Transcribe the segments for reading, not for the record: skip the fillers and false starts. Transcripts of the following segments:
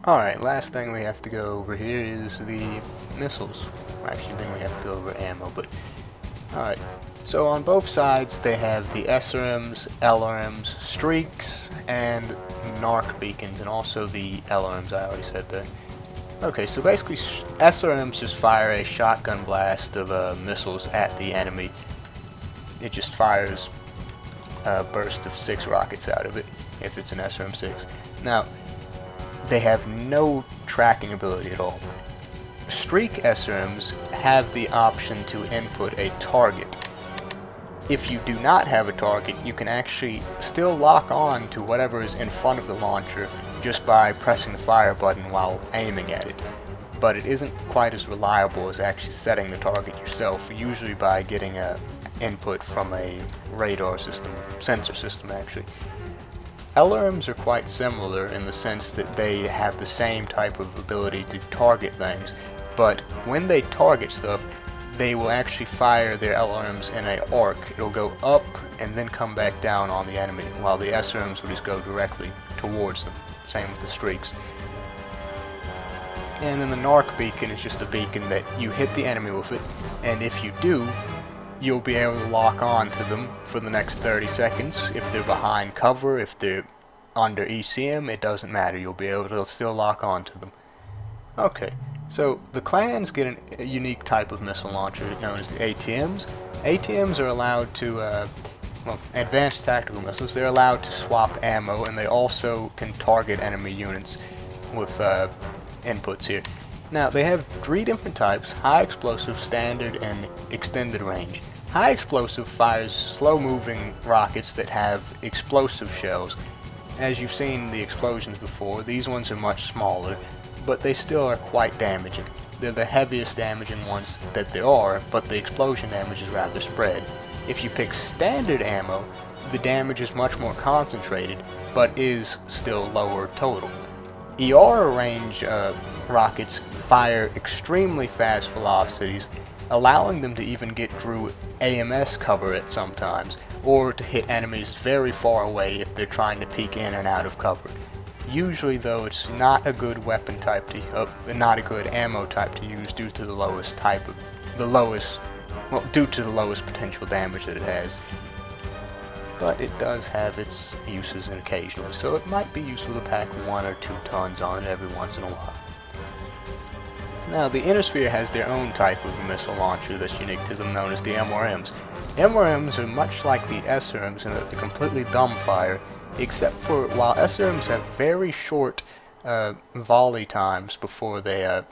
Alright, last thing we have to go over here is the missiles. Actually, then we have to go over ammo, but... Alright, so on both sides they have the SRMs, LRMs, streaks, and narc beacons, and also the LRMs, I already said that. Okay, so basically SRMs just fire a shotgun blast of missiles at the enemy. It just fires a burst of 6 rockets out of it, if it's an SRM-6. Now, they have no tracking ability at all. Streak SRMs have the option to input a target. If you do not have a target, you can actually still lock on to whatever is in front of the launcher just by pressing the fire button while aiming at it. But it isn't quite as reliable as actually setting the target yourself, usually by getting a input from a radar system, sensor system actually. LRMs are quite similar in the sense that they have the same type of ability to target things, but when they target stuff, they will actually fire their LRMs in an arc. It'll go up and then come back down on the enemy, while the SRMs will just go directly towards them. Same with the streaks. And then the narc beacon is just a beacon that you hit the enemy with it, and if you do, you'll be able to lock on to them for the next 30 seconds. If they're behind cover, if they're under ECM, it doesn't matter. You'll be able to still lock on to them. Okay, so the clans get a unique type of missile launcher known as the ATMs. ATMs are allowed to, well, advanced tactical missiles. They're allowed to swap ammo, and they also can target enemy units with inputs here. Now, they have 3 different types: high explosive, standard, and extended range. High explosive fires slow-moving rockets that have explosive shells. As you've seen the explosions before, these ones are much smaller, but they still are quite damaging. They're the heaviest damaging ones that there are, but the explosion damage is rather spread. If you pick standard ammo, the damage is much more concentrated, but is still lower total. ER range rockets fire extremely fast velocities, allowing them to even get through AMS cover at sometimes, or to hit enemies very far away if they're trying to peek in and out of cover. Usually, though, it's not a good weapon type to, not a good ammo type to use due to the lowest potential damage that it has. But it does have its uses and occasionally, so it might be useful to pack 1 or 2 tons on it every once in a while. Now, the Innersphere has their own type of missile launcher that's unique to them, known as the MRMs. MRMs are much like the SRMs in that they completely dumbfire, except for while SRMs have very short volley times before they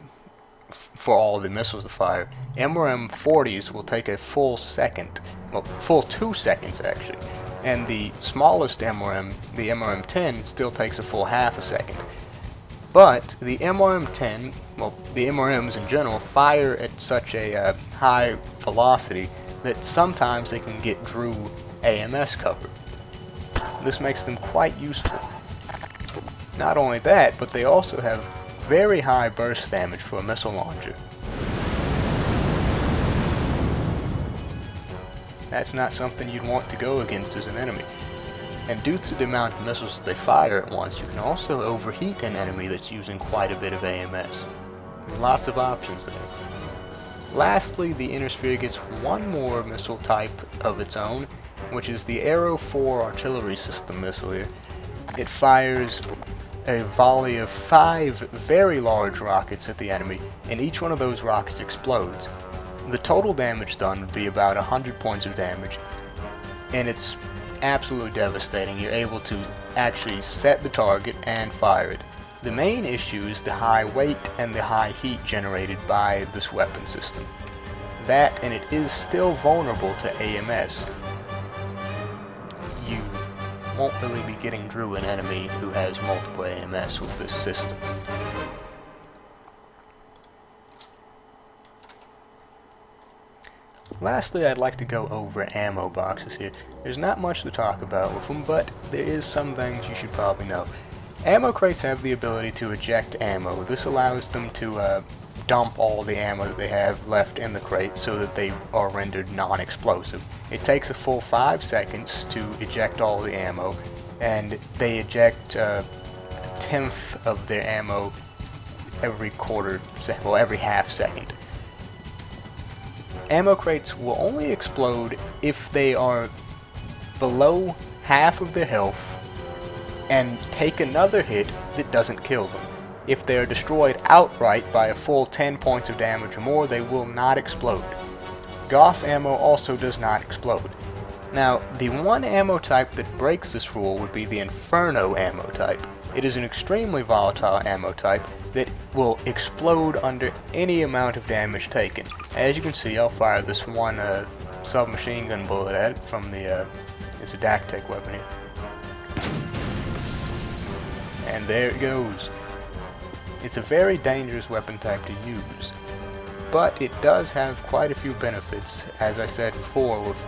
for all the missiles to fire, MRM 40s will take a full second, well, full 2 seconds actually, and the smallest MRM, the MRM 10, still takes a full half a second. But the MRM 10, well, the MRMs in general, fire at such a high velocity that sometimes they can get through AMS cover. This makes them quite useful. Not only that, but they also have very high burst damage for a missile launcher. That's not something you'd want to go against as an enemy. And due to the amount of missiles that they fire at once, you can also overheat an enemy that's using quite a bit of AMS. Lots of options there. Lastly, the Innersphere gets one more missile type of its own, which is the Arrow 4 artillery system missile here. It fires a volley of 5 very large rockets at the enemy, and each one of those rockets explodes. The total damage done would be about 100 points of damage, and it's absolutely devastating. You're able to actually set the target and fire it. The main issue is the high weight and the high heat generated by this weapon system. That, and it is still vulnerable to AMS. You won't really be getting through an enemy who has multiple AMS with this system. Lastly, I'd like to go over ammo boxes here. There's not much to talk about with them, but there is some things you should probably know. Ammo crates have the ability to eject ammo. This allows them to dump all the ammo that they have left in the crate so that they are rendered non-explosive. It takes a full 5 seconds to eject all the ammo, and they eject a tenth of their ammo every every half second. Ammo crates will only explode if they are below half of their health and take another hit that doesn't kill them. If they are destroyed outright by a full 10 points of damage or more, they will not explode. Gauss ammo also does not explode. Now, the one ammo type that breaks this rule would be the Inferno ammo type. It is an extremely volatile ammo type that will explode under any amount of damage taken. As you can see, I'll fire this one submachine gun bullet at it from the, it's a DakTek weapon here. And there it goes. It's a very dangerous weapon type to use, but it does have quite a few benefits, as I said before, with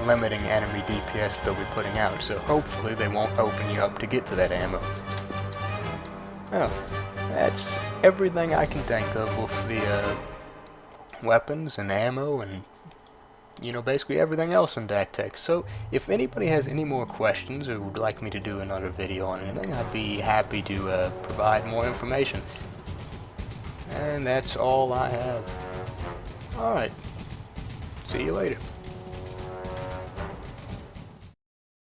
limiting enemy DPS they'll be putting out, so hopefully they won't open you up to get to that ammo. Oh, that's everything I can think of with the weapons and ammo and, you know, basically everything else in DakTek. So if anybody has any more questions or would like me to do another video on anything, I'd be happy to provide more information. And that's all I have. Alright, see you later.